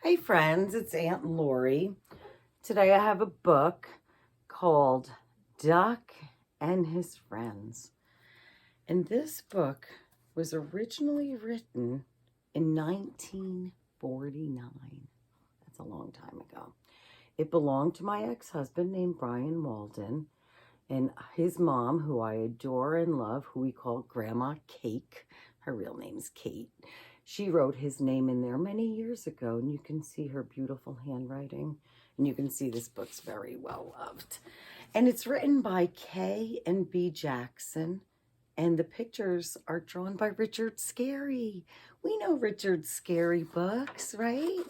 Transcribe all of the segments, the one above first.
Hey friends, it's Aunt Lori. Today I have a book called Duck and His Friends. And this book was originally written in 1949. That's a long time ago. It belonged to my ex-husband named Brian Walden and his mom, who I adore and love, who we call Grandma Cake. Her real name's Kate. She wrote his name in there many years ago, and you can see her beautiful handwriting, and you can see this book's very well loved. And it's written by K and B Jackson, and the pictures are drawn by Richard Scarry. We know Richard Scarry books, right?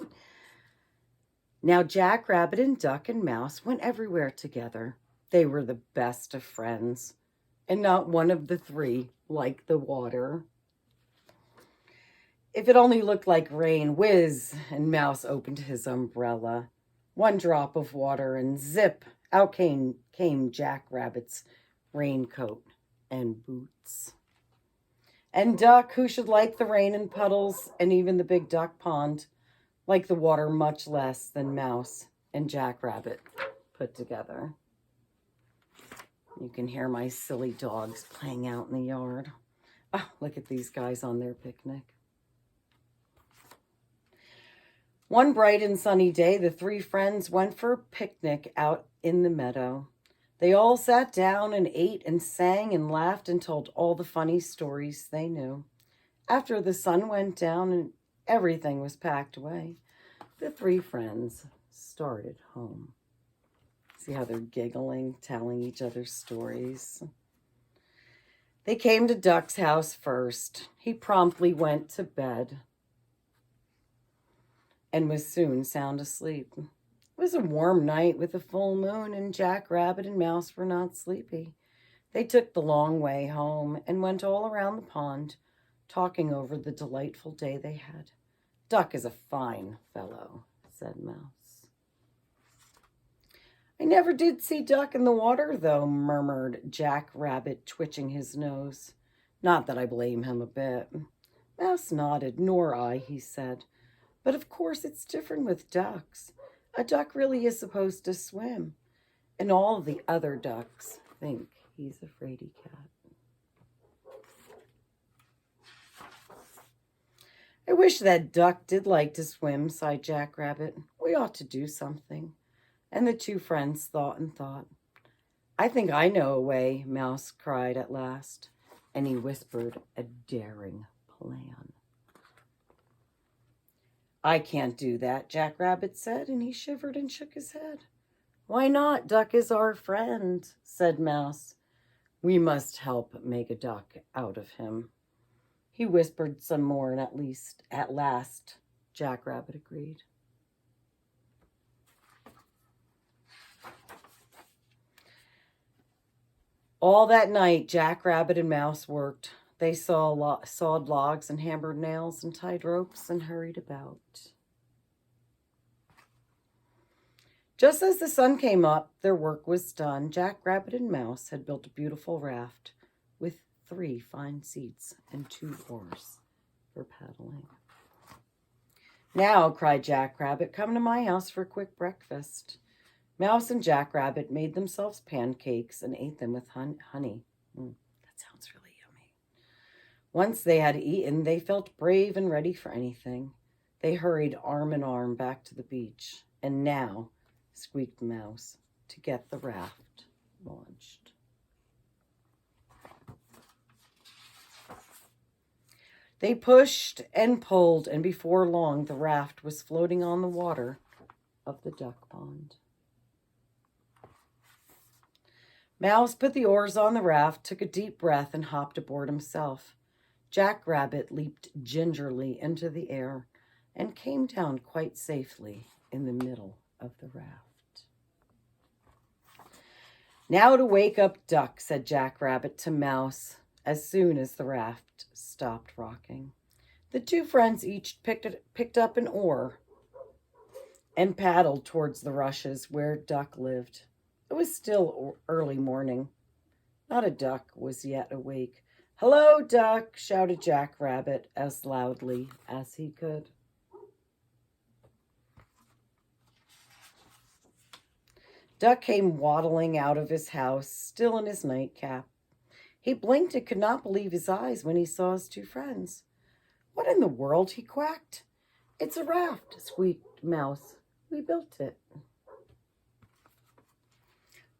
Now, Jack Rabbit and Duck and Mouse went everywhere together. They were the best of friends, and not one of the three liked the water. If it only looked like rain, whiz, and Mouse opened his umbrella. One drop of water, and zip, out came Jack Rabbit's raincoat and boots. And Duck, who should like the rain and puddles, and even the big duck pond, liked the water much less than Mouse and Jack Rabbit put together. You can hear my silly dogs playing out in the yard. Oh, look at these guys on their picnic. One bright and sunny day, the three friends went for a picnic out in the meadow. They all sat down and ate and sang and laughed and told all the funny stories they knew. After the sun went down and everything was packed away, the three friends started home. See how they're giggling, telling each other stories. They came to Duck's house first. He promptly went to bed and was soon sound asleep. It was a warm night with a full moon, and Jack Rabbit and Mouse were not sleepy. They took the long way home and went all around the pond, talking over the delightful day they had. Duck is a fine fellow, said Mouse. I never did see Duck in the water, though, murmured Jack Rabbit, twitching his nose. Not that I blame him a bit. Mouse nodded. Nor I, he said. But of course it's different with ducks. A duck really is supposed to swim. And all the other ducks think he's a fraidy cat. I wish that duck did like to swim, sighed Jack Rabbit. We ought to do something. And the two friends thought and thought. I think I know a way, Mouse cried at last. And he whispered a daring plan. I can't do that, Jack Rabbit said, and he shivered and shook his head. Why not? Duck is our friend, said Mouse. We must help make a duck out of him. He whispered some more, and at last, Jack Rabbit agreed. All that night, Jack Rabbit and Mouse worked. They sawed logs and hammered nails and tied ropes and hurried about. Just as the sun came up, their work was done. Jack Rabbit and Mouse had built a beautiful raft with 3 fine seats and 2 oars for paddling. Now, cried Jack Rabbit, come to my house for a quick breakfast. Mouse and Jack Rabbit made themselves pancakes and ate them with honey. That sounds really yummy. Once they had eaten, they felt brave and ready for anything. They hurried arm in arm back to the beach. And now, squeaked Mouse, to get the raft launched. They pushed and pulled, and before long, the raft was floating on the water of the duck pond. Mouse put the oars on the raft, took a deep breath, and hopped aboard himself. Jack Rabbit leaped gingerly into the air and came down quite safely in the middle of the raft. Now to wake up Duck, said Jack Rabbit to Mouse as soon as the raft stopped rocking. The two friends each picked up an oar and paddled towards the rushes where Duck lived. It was still early morning. Not a duck was yet awake. Hello, Duck, shouted Jack Rabbit as loudly as he could. Duck came waddling out of his house, still in his nightcap. He blinked and could not believe his eyes when he saw his two friends. "What in the world?" he quacked. "It's a raft," squeaked Mouse. "We built it."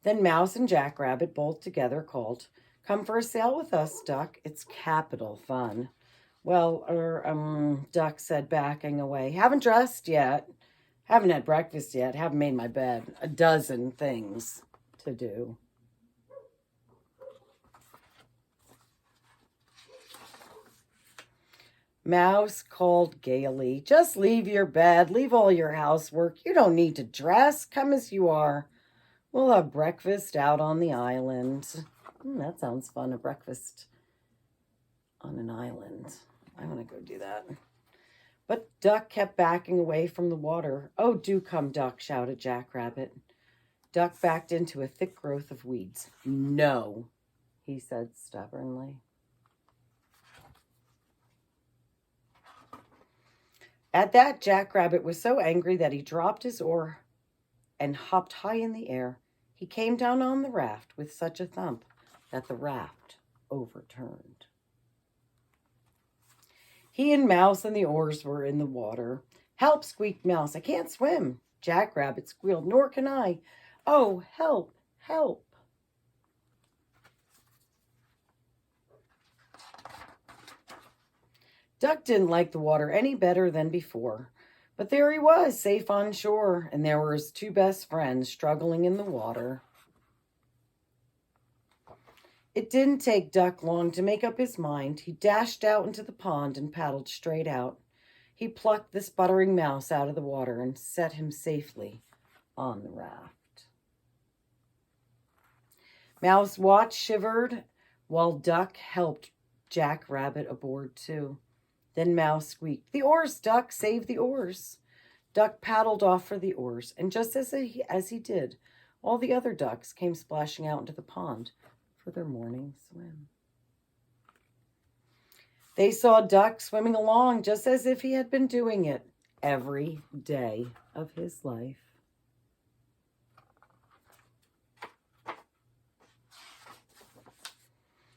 Then Mouse and Jackrabbit both together called, "Come for a sail with us, Duck. It's capital fun." "Well, Duck said, backing away. "Haven't dressed yet. Haven't had breakfast yet. Haven't made my bed. A dozen things to do." Mouse called gaily, "Just leave your bed. Leave all your housework. You don't need to dress. Come as you are. We'll have breakfast out on the island." That sounds fun, a breakfast on an island. I want to go do that. But Duck kept backing away from the water. "Oh, do come, Duck," shouted Jackrabbit. Duck backed into a thick growth of weeds. "No," he said stubbornly. At that, Jackrabbit was so angry that he dropped his oar and hopped high in the air. He came down on the raft with such a thump that the raft overturned. He and Mouse and the oars were in the water. "Help," squeaked Mouse. "I can't swim." Jackrabbit squealed, "Nor can I. Oh, help, help." Duck didn't like the water any better than before. But there he was, safe on shore, and there were his two best friends struggling in the water. It didn't take Duck long to make up his mind. He dashed out into the pond and paddled straight out. He plucked the sputtering Mouse out of the water and set him safely on the raft. Mouse watched, shivered, while Duck helped Jackrabbit aboard too. Then Mouse squeaked, "The oars, Duck, save the oars." Duck paddled off for the oars, and just as he did, all the other ducks came splashing out into the pond for their morning swim. They saw Duck swimming along just as if he had been doing it every day of his life.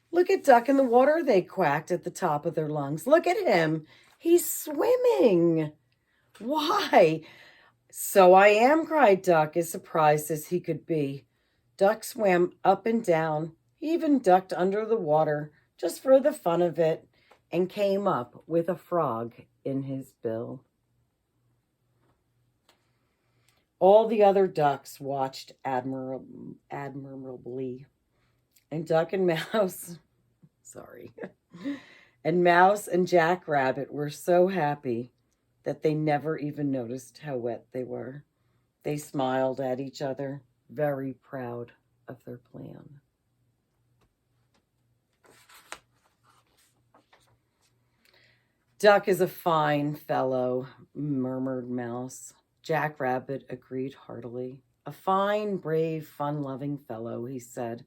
"Look at Duck in the water," they quacked at the top of their lungs. "Look at him. He's swimming." "Why, so I am," cried Duck, as surprised as he could be. Duck swam up and down. He even ducked under the water just for the fun of it and came up with a frog in his bill. All the other ducks watched admirably, and Duck and Mouse, and Mouse and Jackrabbit were so happy that they never even noticed how wet they were. They smiled at each other, very proud of their plan. "Duck is a fine fellow," murmured Mouse. Jackrabbit agreed heartily. "A fine, brave, fun-loving fellow," he said,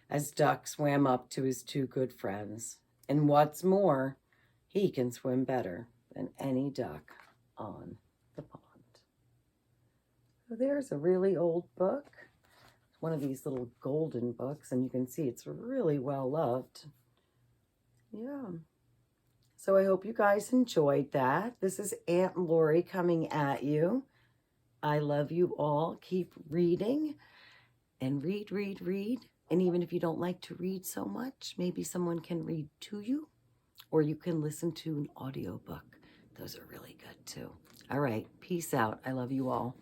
as Duck swam up to his two good friends. "And what's more, he can swim better than any duck on the pond." So there's a really old book. It's one of these little golden books, and you can see it's really well loved. Yeah. So I hope you guys enjoyed that. This is Aunt Lori coming at you. I love you all. Keep reading and read, read, read. And even if you don't like to read so much, maybe someone can read to you, or you can listen to an audiobook. Those are really good too. All right, peace out. I love you all.